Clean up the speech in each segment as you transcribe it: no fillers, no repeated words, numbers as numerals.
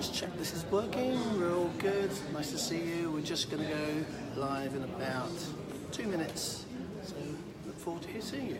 Just check this is working. We're all good. Nice to see you. We're just going to go live in about 2 minutes. So look forward to seeing you.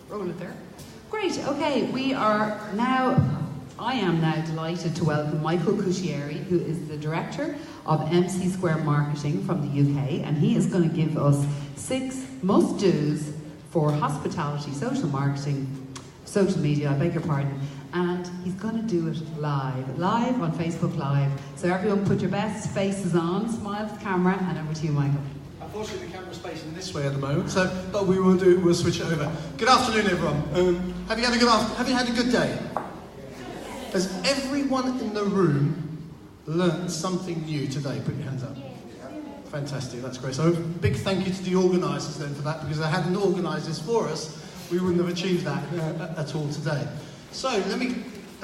Roll it there. Great, okay, I am now delighted to welcome Michael Cuscieri, who is the Director of MC Square Marketing from the UK, and he is going to give us 6 must-dos for hospitality, social marketing, social media, I beg your pardon, and he's going to do it live on Facebook Live. So everyone put your best faces on, smile to the camera, and over to you, Michael. Unfortunately, the camera's facing this way at the moment, but we'll switch it over. Good afternoon, everyone. Have you had a good day? Has everyone in the room learnt something new today? Put your hands up. Fantastic, that's great. So a big thank you to the organisers then for that, because if they hadn't organised this for us, we wouldn't have achieved that at all today. So a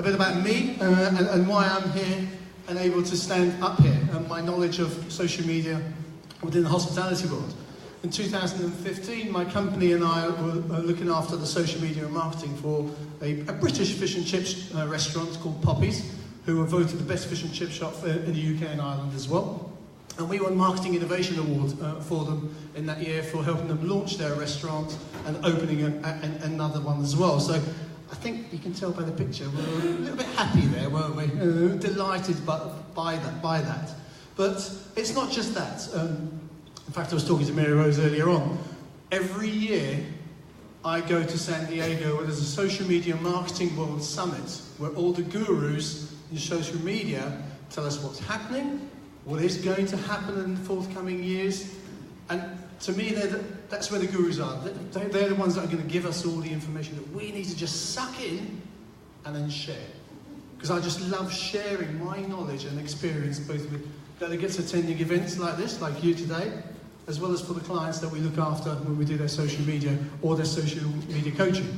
bit about me and why I'm here and able to stand up here, and my knowledge of social media within the hospitality world. In 2015, my company and I were looking after the social media and marketing for a British fish and chips restaurant called Poppy's, who were voted the best fish and chip shop in the UK and Ireland as well. And we won Marketing Innovation Award for them in that year for helping them launch their restaurant and opening another one as well. So I think you can tell by the picture, we were a little bit happy there, weren't we? Delighted by that. But it's not just that. In fact, I was talking to Mary Rose earlier on. Every year, I go to San Diego where there's a social media marketing world summit where all the gurus in social media tell us what's happening, what is going to happen in the forthcoming years. And to me, that's where the gurus are. They're the ones that are going to give us all the information that we need to just suck in and then share. Because I just love sharing my knowledge and experience both with delegates attending events like this, like you today, as well as for the clients that we look after when we do their social media or their social media coaching.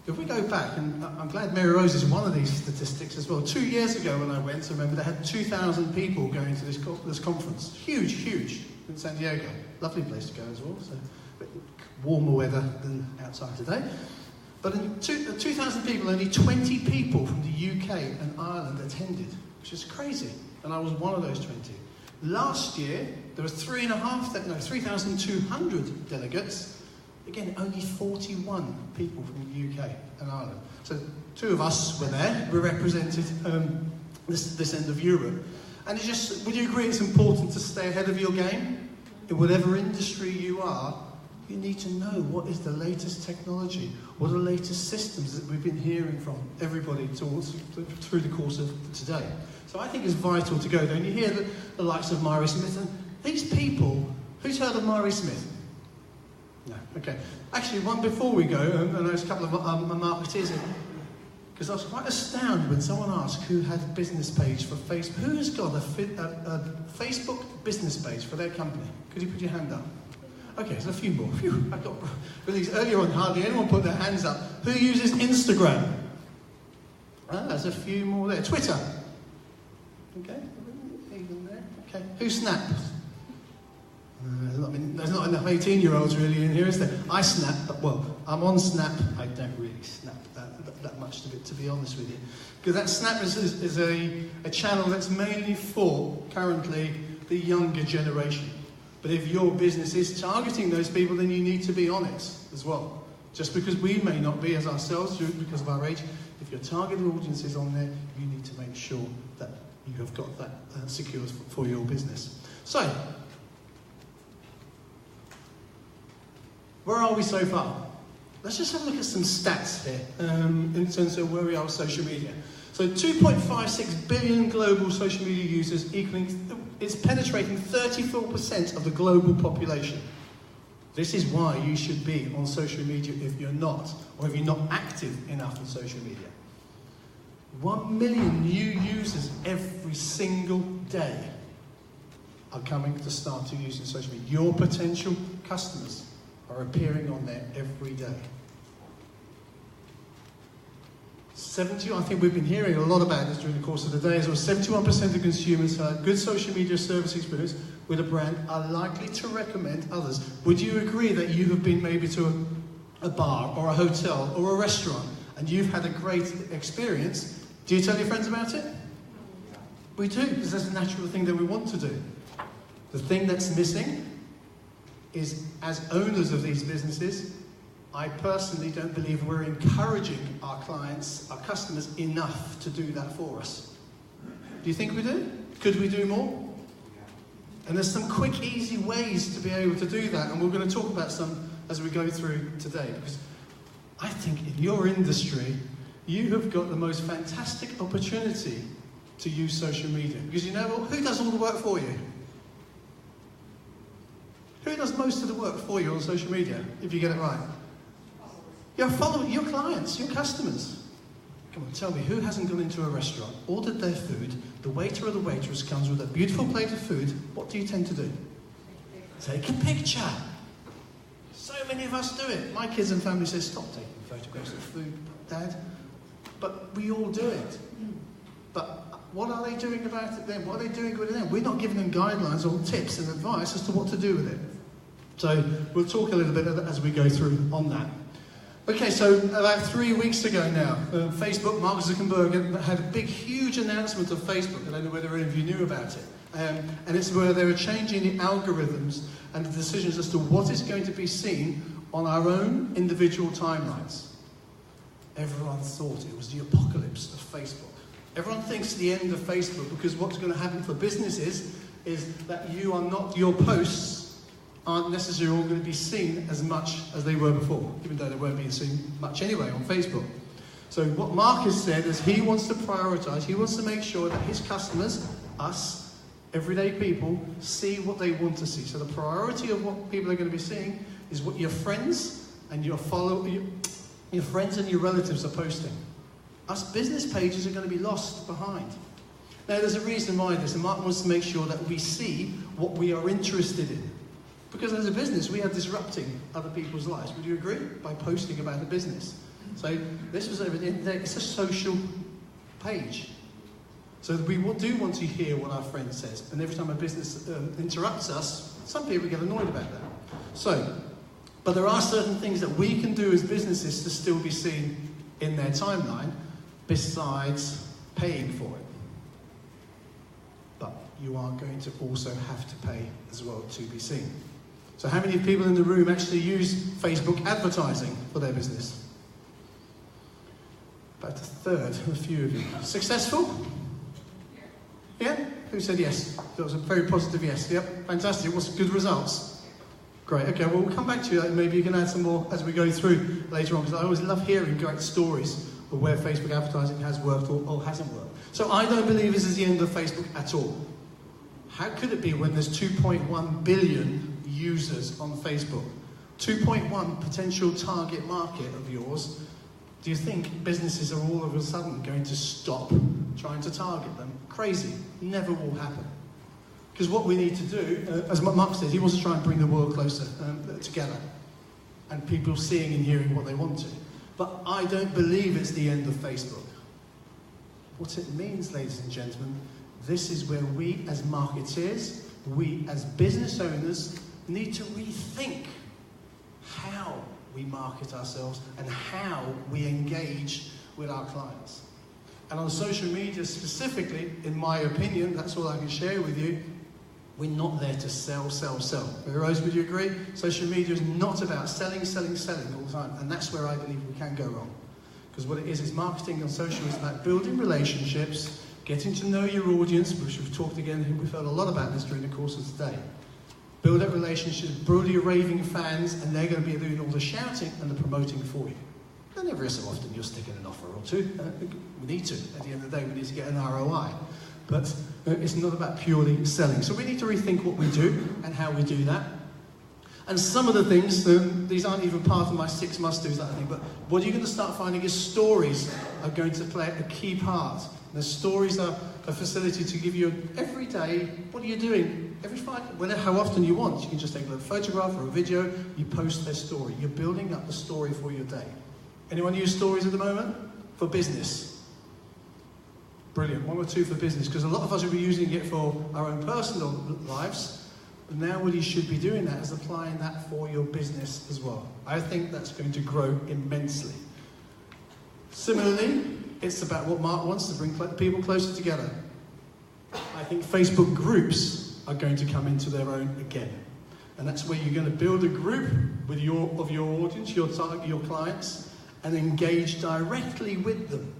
If we go back, and I'm glad Mary Rose is one of these statistics as well. 2 years ago when I went, I remember they had 2,000 people going to this conference. Huge in San Diego. Lovely place to go as well, so a bit warmer weather than outside today. But in 2,000 people, only 20 people from the UK and Ireland attended, which is crazy. And I was one of those 20. Last year, there were 3,200 delegates. Again, only 41 people from the UK and Ireland. So 2 of us were there. We represented this end of Europe. And it's just, would you agree it's important to stay ahead of your game? In whatever industry you are, You need to know what is the latest technology, what are the latest systems that we've been hearing from everybody through the course of today. So I think it's vital to go there. And you hear the likes of Murray Smith, and these people, who's heard of Murray Smith? No, okay. Actually, one before we go, and there's a couple of marketeers in, because I was quite astounded when someone asked who had a business page for Facebook. Who has got a Facebook business page for their company? Could you put your hand up? Okay, there's a few more. Phew, I got released earlier on, hardly anyone put their hands up. Who uses Instagram? There's a few more there. Twitter? Okay, even there. Okay, who snaps? There's not enough 18-year-olds really in here, is there? I snap, but well, I'm on Snap. I don't really snap that much, to be honest with you. Because that Snap is a channel that's mainly for, currently, the younger generation. But if your business is targeting those people, then you need to be on it as well. Just because we may not be as ourselves, because of our age, if your target audience is on there, you need to make sure that you have got that secured for your business. So, where are we so far? Let's just have a look at some stats here in terms of where we are with social media. So 2.56 billion global social media users, it's penetrating 34% of the global population. This is why you should be on social media if you're not, or if you're not active enough on social media. 1 million new users every single day are coming to start to use social media. Your potential customers are appearing on there every day. I think we've been hearing a lot about this during the course of the day as well. 71% of consumers who have good social media service experience with a brand are likely to recommend others. Would you agree that you have been maybe to a bar or a hotel or a restaurant and you've had a great experience? Do you tell your friends about it? We do, because that's a natural thing that we want to do. The thing that's missing is, as owners of these businesses, I personally don't believe we're encouraging our clients, our customers, enough to do that for us. Do you think we do? Could we do more? And there's some quick, easy ways to be able to do that, and we're going to talk about some as we go through today, because I think in your industry, you have got the most fantastic opportunity to use social media. Because you know what? Who does all the work for you? Who does most of the work for you on social media, if you get it right? Your followers, your clients, your customers. Come on, tell me, who hasn't gone into a restaurant, ordered their food, the waiter or the waitress comes with a beautiful plate of food, what do you tend to do? Take a picture. So many of us do it. My kids and family say, stop taking photographs of food, Dad. But we all do it. But what are they doing about it then? What are they doing with it then? We're not giving them guidelines or tips and advice as to what to do with it. So we'll talk a little bit as we go through on that. Okay, so about 3 weeks ago now, Facebook, Mark Zuckerberg had a big, huge announcement of Facebook. I don't know whether any of you knew about it. And it's where they were changing the algorithms and the decisions as to what is going to be seen on our own individual timelines. Everyone thought it was the apocalypse of Facebook. Everyone thinks the end of Facebook, because what's going to happen for businesses is that your posts aren't necessarily all going to be seen as much as they were before, even though they weren't being seen much anyway on Facebook. So what Mark has said is he wants to prioritize, he wants to make sure that his customers, us, everyday people, see what they want to see. So the priority of what people are going to be seeing is what your friends and your friends and your relatives are posting. Us business pages are going to be lost behind. Now there's a reason why this, and Mark wants to make sure that we see what we are interested in. Because as a business, we are disrupting other people's lives. Would you agree? By posting about a business. So this was it's a social page. So we do want to hear what our friend says. And every time a business interrupts us, some people get annoyed about that. So, but there are certain things that we can do as businesses to still be seen in their timeline, besides paying for it. But you are going to also have to pay as well to be seen. So how many people in the room actually use Facebook advertising for their business? About a third, a few of you. Successful? Yeah? Who said yes? That was a very positive yes. Yep, fantastic. What's good results? Great, okay, well we'll come back to you. Maybe you can add some more as we go through later on, because I always love hearing great stories of where Facebook advertising has worked or hasn't worked. So I don't believe this is the end of Facebook at all. How could it be when there's 2.1 billion users on Facebook? 2.1 potential target market of yours. Do you think businesses are all of a sudden going to stop trying to target them? Crazy. Never will happen. Because what we need to do, as Mark says, he wants to try and bring the world closer together. And people seeing and hearing what they want to. But I don't believe it's the end of Facebook. What it means, ladies and gentlemen, this is where we as marketeers, we as business owners, need to rethink how we market ourselves and how we engage with our clients. And on social media specifically, in my opinion, that's all I can share with you, we're not there to sell, sell, sell. Rose, would you agree? Social media is not about selling, selling, selling all the time. And that's where I believe we can go wrong. Because what it is marketing on social is about building relationships, getting to know your audience, which we've talked again, we've heard a lot about this during the course of today. Build up relationships, build your raving fans, and they're going to be doing all the shouting and the promoting for you. And every so often you'll stick in an offer or two. We need to. At the end of the day, we need to get an ROI. But it's not about purely selling. So we need to rethink what we do and how we do that. And some of the things, these aren't even part of my 6 must-dos, I think, but what you're going to start finding is stories are going to play a key part. The stories are a facility to give you every day, what are you doing? Every 5, whenever, how often you want. You can just take a photograph or a video, you post their story. You're building up the story for your day. Anyone use stories at the moment? For business. Brilliant, 1 or 2 for business, because a lot of us will be using it for our own personal lives, but now what you should be doing that is applying that for your business as well. I think that's going to grow immensely. Similarly, it's about what Mark wants to bring people closer together. I think Facebook groups are going to come into their own again. And that's where you're going to build a group with your audience, your target, your clients, and engage directly with them.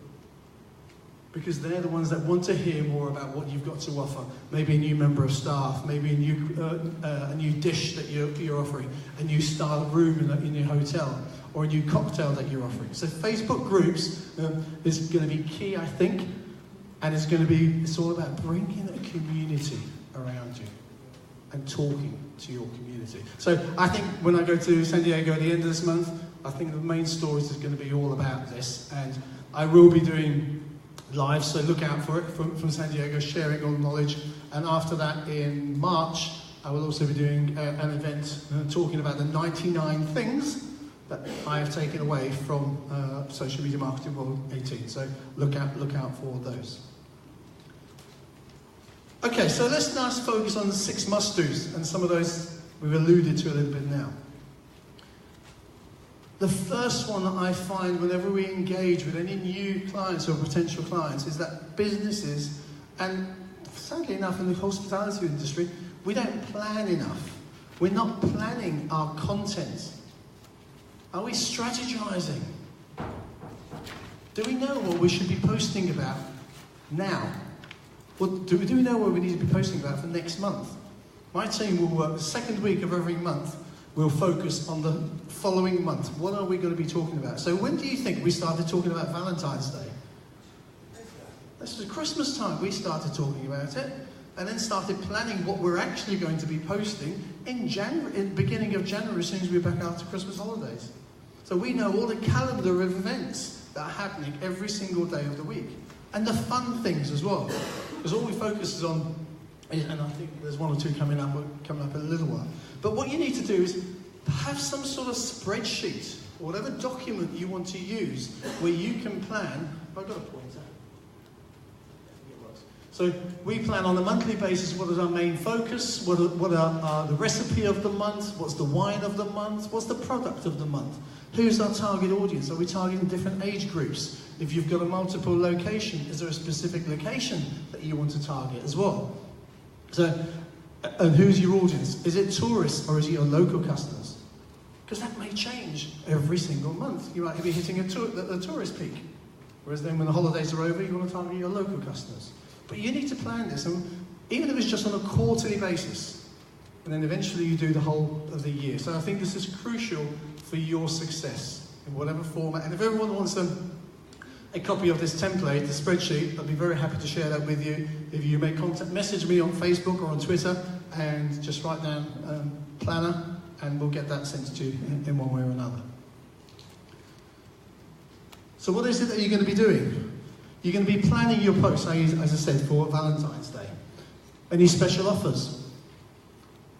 Because they're the ones that want to hear more about what you've got to offer. Maybe a new member of staff, maybe a new dish that you're offering, a new style room in your hotel, or a new cocktail that you're offering. So Facebook groups is going to be key, I think, and it's all about bringing a community around you and talking to your community. So I think when I go to San Diego at the end of this month, I think the main stories is going to be all about this, and I will be doing live, so look out for it from San Diego, sharing all knowledge. And after that, in March, I will also be doing an event talking about the 99 things that I have taken away from Social Media Marketing World 18. So look out for those. Okay, so let's now focus on the 6 must-dos, and some of those we've alluded to a little bit now. The first one that I find whenever we engage with any new clients or potential clients is that businesses, and sadly enough in the hospitality industry, we don't plan enough. We're not planning our content. Are we strategizing? Do we know what we should be posting about now? Do we know what we need to be posting about for next month? My team will work the second week of every month. We'll focus on the following month. What are we going to be talking about? So when do you think we started talking about Valentine's Day? This was Christmas time. We started talking about it and then started planning what we're actually going to be posting in January, in the beginning of January, as soon as we're back after Christmas holidays. So we know all the calendar of events that are happening every single day of the week. And the fun things as well. Because all we focus is on, and I think there's 1 or 2 coming up in a little while. But what you need to do is have some sort of spreadsheet, or whatever document you want to use, where you can plan. Have I got a pointer? So we plan on a monthly basis what is our main focus, what are the recipe of the month, what's the wine of the month, what's the product of the month, who's our target audience, are we targeting different age groups? If you've got a multiple location, is there a specific location that you want to target as well? So, and who's your audience? Is it tourists or is it your local customers? Because that may change every single month. You might be hitting a tourist peak. Whereas then when the holidays are over, you want to target your local customers. But you need to plan this, and even if it's just on a quarterly basis, and then eventually you do the whole of the year. So I think this is crucial for your success in whatever format. And if everyone wants a copy of this template, the spreadsheet, I'd be very happy to share that with you. If you make contact, message me on Facebook or on Twitter, and just write down planner, and we'll get that sent to you in one way or another. So what is it that you're going to be doing? You're going to be planning your posts, as I said, for Valentine's Day. Any special offers?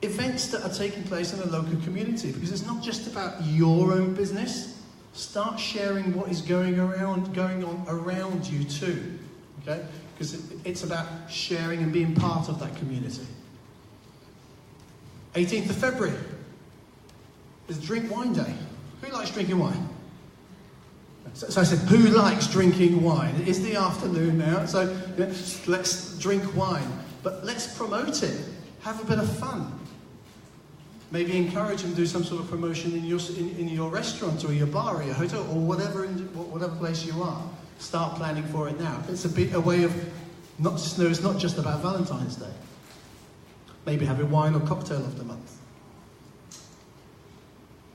Events that are taking place in a local community, because it's not just about your own business. Start sharing what is going on around you too, okay? Because it's about sharing and being part of that community. 18th of February is Drink Wine Day. Who likes drinking wine? So I said, who likes drinking wine? It is the afternoon now, so let's drink wine. But let's promote it. Have a bit of fun. Maybe encourage and do some sort of promotion in your restaurant or your bar or your hotel or whatever place you are. Start planning for it now. It's a way of not just know it's not just about Valentine's Day. Maybe have a wine or cocktail of the month.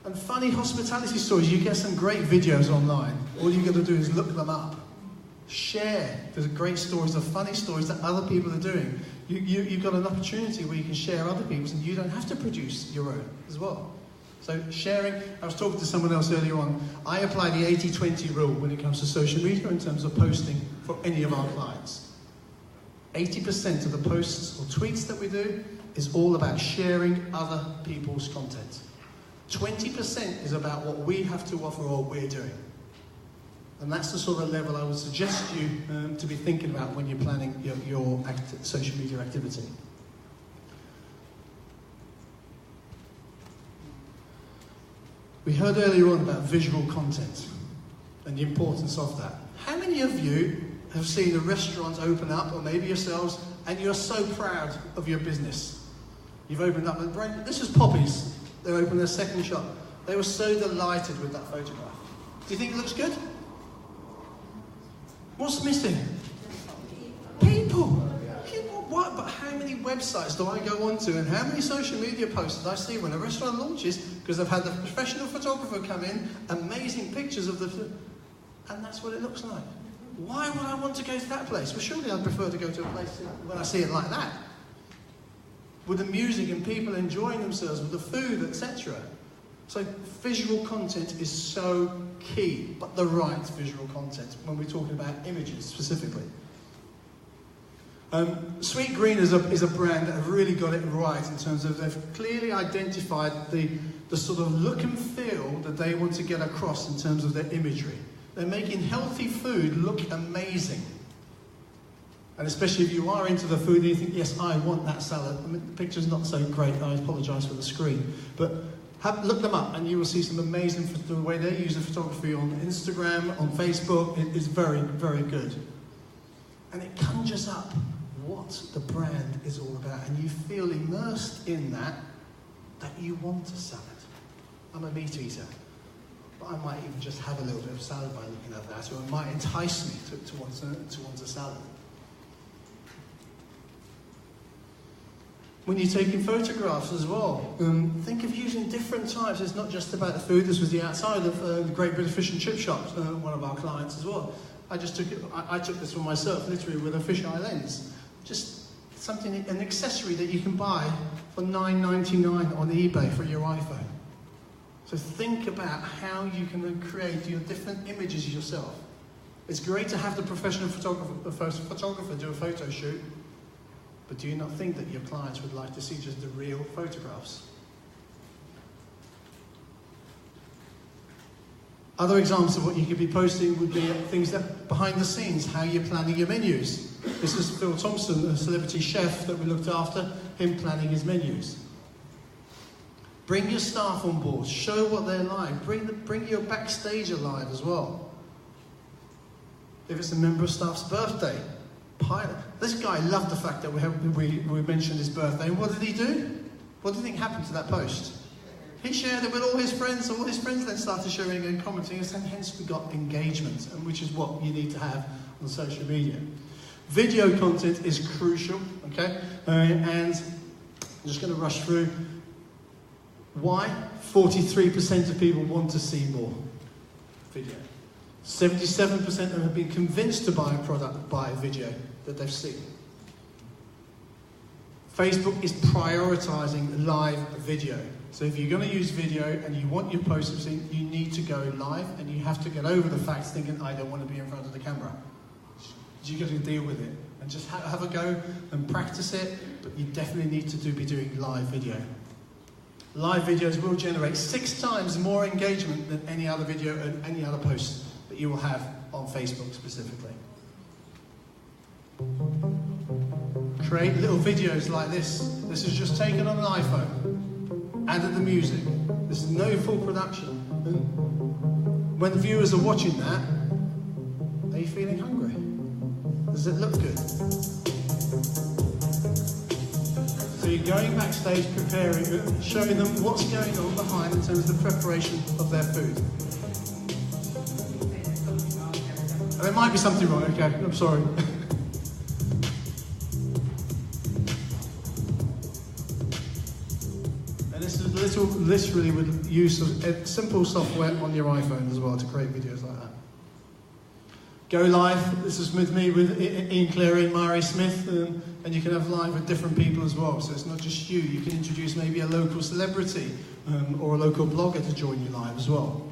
And funny hospitality stories. You get some great videos online. All you got to do is look them up. Share. There's great stories of funny stories that other people are doing. You've got an opportunity where you can share other people's, and you don't have to produce your own as well. So sharing, I was talking to someone else earlier on, I apply the 80-20 rule when it comes to social media in terms of posting for any of our clients. 80% of the posts or tweets that we do is all about sharing other people's content. 20% is about what we have to offer or what we're doing. And that's the sort of level I would suggest you to be thinking about when you're planning your social media activity. We heard earlier on about visual content and the importance of that. How many of you have seen a restaurant open up, or maybe yourselves, and you're so proud of your business? You've opened up, and this is Poppy's. They opened their second shop. They were so delighted with that photograph. Do you think it looks good? What's missing? People. What? But how many websites do I go onto, and how many social media posts did I see when a restaurant launches, because they've had the professional photographer come in, amazing pictures of the, and that's what it looks like. Why would I want to go to that place? Well, surely I'd prefer to go to a place when I see it like that, with the music and people enjoying themselves, with the food, etc. So visual content is so key, but the right visual content when we're talking about images specifically. Sweet Green is a brand that have really got it right in terms of they've clearly identified the sort of look and feel that they want to get across in terms of their imagery. They're making healthy food look amazing. And especially if you are into the food and you think, yes, I want that salad. I mean, the picture's not so great, I apologise for the screen. But look them up and you will see some amazing, the way they use the photography on Instagram, on Facebook, it is very, very good. And it conjures up what the brand is all about, and you feel immersed in that you want a salad. I'm a meat eater, but I might even just have a little bit of salad by looking at that, or it might entice me to want a salad. When you're taking photographs as well, think of using different types. It's not just about the food. This was the outside of the Great British Fish and Chip Shop, one of our clients as well. I took this for myself, literally with a fisheye lens. Just something, an accessory that you can buy for $9.99 on eBay for your iPhone. So think about how you can create your different images yourself. It's great to have the professional photographer do a photo shoot, but do you not think that your clients would like to see just the real photographs? Other examples of what you could be posting would be things that behind the scenes, how you're planning your menus. This is Phil Thompson, a celebrity chef that we looked after, him planning his menus. Bring your staff on board, show what they're like, bring your backstage alive as well. If it's a member of staff's birthday, this guy loved the fact that we mentioned his birthday, and what did he do? What do you think happened to that post? He shared it with all his friends then started sharing and commenting, and hence we got engagement, and which is what you need to have on social media. Video content is crucial, okay? And I'm just going to rush through. Why? 43% of people want to see more video. 77% of them have been convinced to buy a product by a video that they've seen. Facebook is prioritizing live video. So if you're going to use video and you want your posts to be seen, you need to go live, and you have to get over the fact thinking, I don't want to be in front of the camera. You've got to deal with it and just have a go and practice it, but you definitely need to be doing live video. Live videos will generate 6 times more engagement than any other video and any other post that you will have on Facebook specifically. Create little videos like this. This is just taken on an iPhone. Added the music. This is no full production. And when the viewers are watching that, are you feeling hungry? Does it look good? So you're going backstage, preparing, showing them what's going on behind in terms of the preparation of their food. And there might be something wrong, okay, I'm sorry. And this is literally with use of simple software on your iPhone as well to create videos like that. Go live. This is with me, with Ian Cleary and Mari Smith, and you can have live with different people as well. So it's not just you. You can introduce maybe a local celebrity or a local blogger to join you live as well.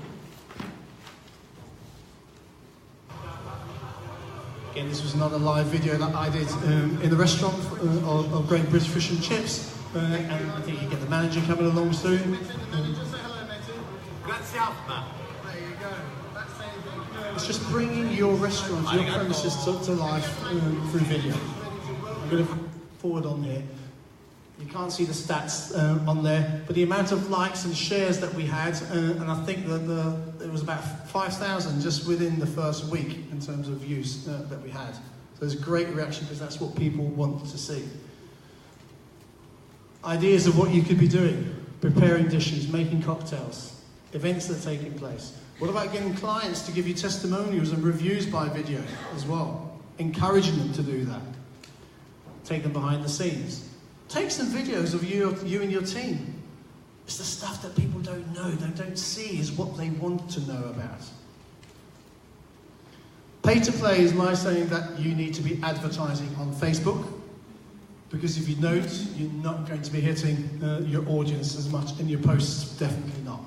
Again, this was another live video that I did in the restaurant of Great British Fish and Chips, and I think you get the manager coming along soon. It's just bringing your restaurant, your premises to life through video. I'm going to forward on here. You can't see the stats on there, but the amount of likes and shares that we had, and I think that it was about 5,000 just within the first week in terms of views that we had. So there's a great reaction because that's what people want to see. Ideas of what you could be doing: preparing dishes, making cocktails, events that are taking place. What about getting clients to give you testimonials and reviews by video as well? Encouraging them to do that. Take them behind the scenes. Take some videos of you and your team. It's the stuff that people don't know, they don't see, is what they want to know about. Pay to play is my saying that you need to be advertising on Facebook, because if you don't, you're not going to be hitting your audience as much, and your posts definitely not.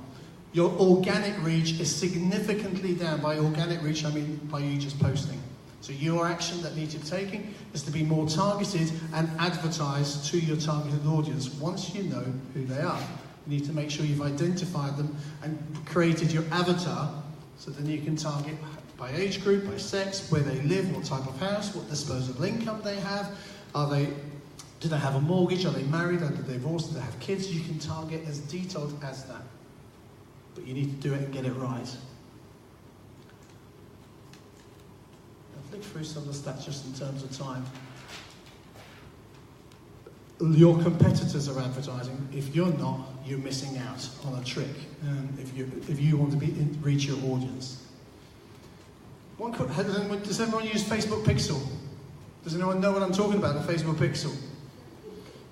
Your organic reach is significantly down. By organic reach, I mean by you just posting. So your action that needs to be taken is to be more targeted and advertise to your targeted audience once you know who they are. You need to make sure you've identified them and created your avatar, so then you can target by age group, by sex, where they live, what type of house, what disposable income they have. Do they have a mortgage? Are they married? Are they divorced? Do they have kids? You can target as detailed as that. But you need to do it and get it right. I'll flick through some of the stats just in terms of time. Your competitors are advertising. If you're not, you're missing out on a trick. If you want to reach your audience. Does everyone use Facebook Pixel? Does anyone know what I'm talking about, the Facebook Pixel?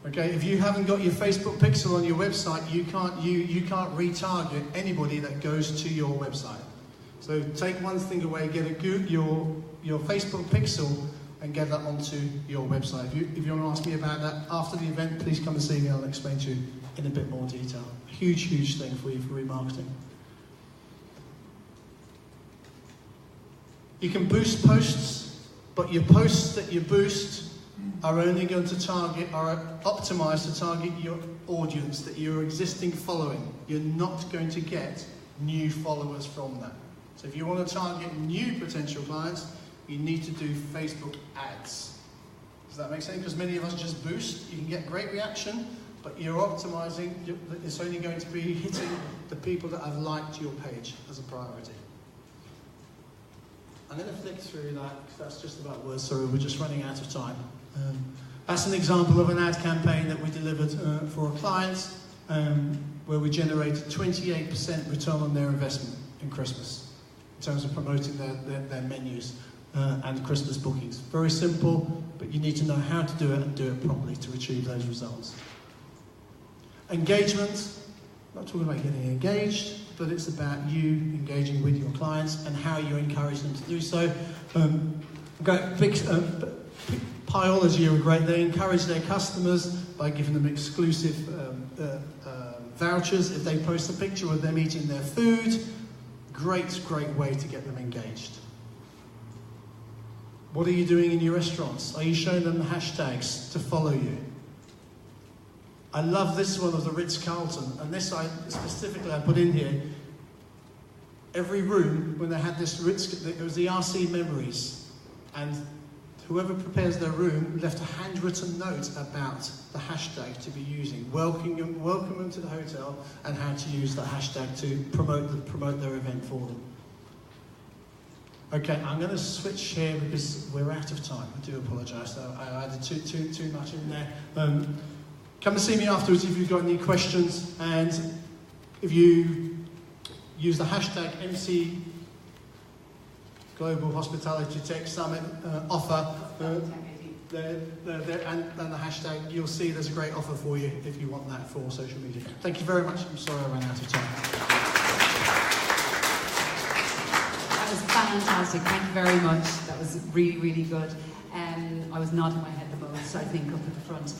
Okay, if you haven't got your Facebook Pixel on your website, you can't retarget anybody that goes to your website. So take one thing away, get your Facebook Pixel and get that onto your website. If you want to ask me about that after the event, please come and see me. I'll explain to you in a bit more detail. Huge, huge thing for you for remarketing. You can boost posts, but your posts that you boost are only going to target, are optimized to target your audience, that your existing following. You're not going to get new followers from that. So if you want to target new potential clients, you need to do Facebook ads. Does that make sense? Because many of us just boost. You can get great reaction, but you're optimizing. It's only going to be hitting the people that have liked your page as a priority. I'm going to flick through that, because that's just about words. Sorry, we're just running out of time. That's an example of an ad campaign that we delivered for a client, where we generated 28% return on their investment in Christmas, in terms of promoting their menus and Christmas bookings. Very simple, but you need to know how to do it and do it properly to achieve those results. Engagement, not talking about getting engaged, but it's about you engaging with your clients and how you encourage them to do so. Pyology are great. They encourage their customers by giving them exclusive vouchers if they post a picture of them eating their food. Great way to get them engaged. What are you doing in your restaurants? Are you showing them the hashtags to follow you? I love this one of the Ritz-Carlton, and this I put in here. Every room, when they had this it was the RC Memories, and whoever prepares their room left a handwritten note about the hashtag to be using, welcoming them to the hotel, and how to use that hashtag to promote their event for them. Okay, I'm going to switch here because we're out of time. I do apologise. I added too much in there. Come and see me afterwards if you've got any questions, and if you use the hashtag MC Global Hospitality Tech Summit offer, and the hashtag, you'll see there's a great offer for you if you want that for social media. Thank you very much. I'm sorry I ran out of time. That was fantastic. Thank you very much. That was really good. I was nodding my head the most, I think, up at the front.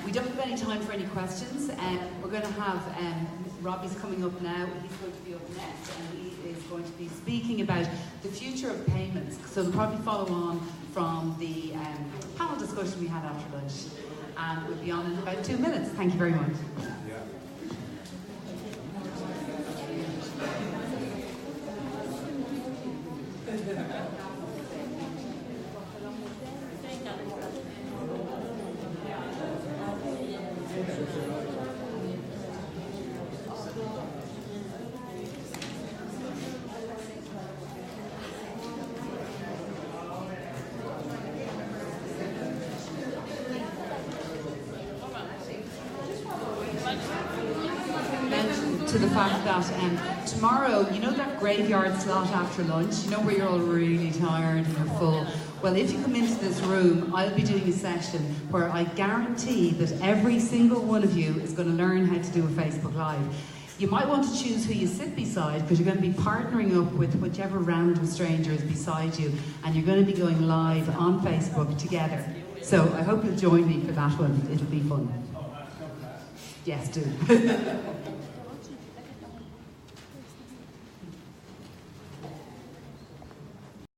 We don't have any time for any questions. We're going to have Robbie's coming up now. He's going to be up next, and he is going to be speaking about the future of payments. So they'll probably follow on from the panel discussion we had after lunch, and we'll be on in about 2 minutes. Thank you very much. To the fact that tomorrow, you know that graveyard slot after lunch, you know where you're all really tired and you're full? Well, if you come into this room, I'll be doing a session where I guarantee that every single one of you is going to learn how to do a Facebook Live. You might want to choose who you sit beside, because you're going to be partnering up with whichever random stranger is beside you, and you're going to be going live on Facebook together. So I hope you'll join me for that one. It'll be fun. Yes, do.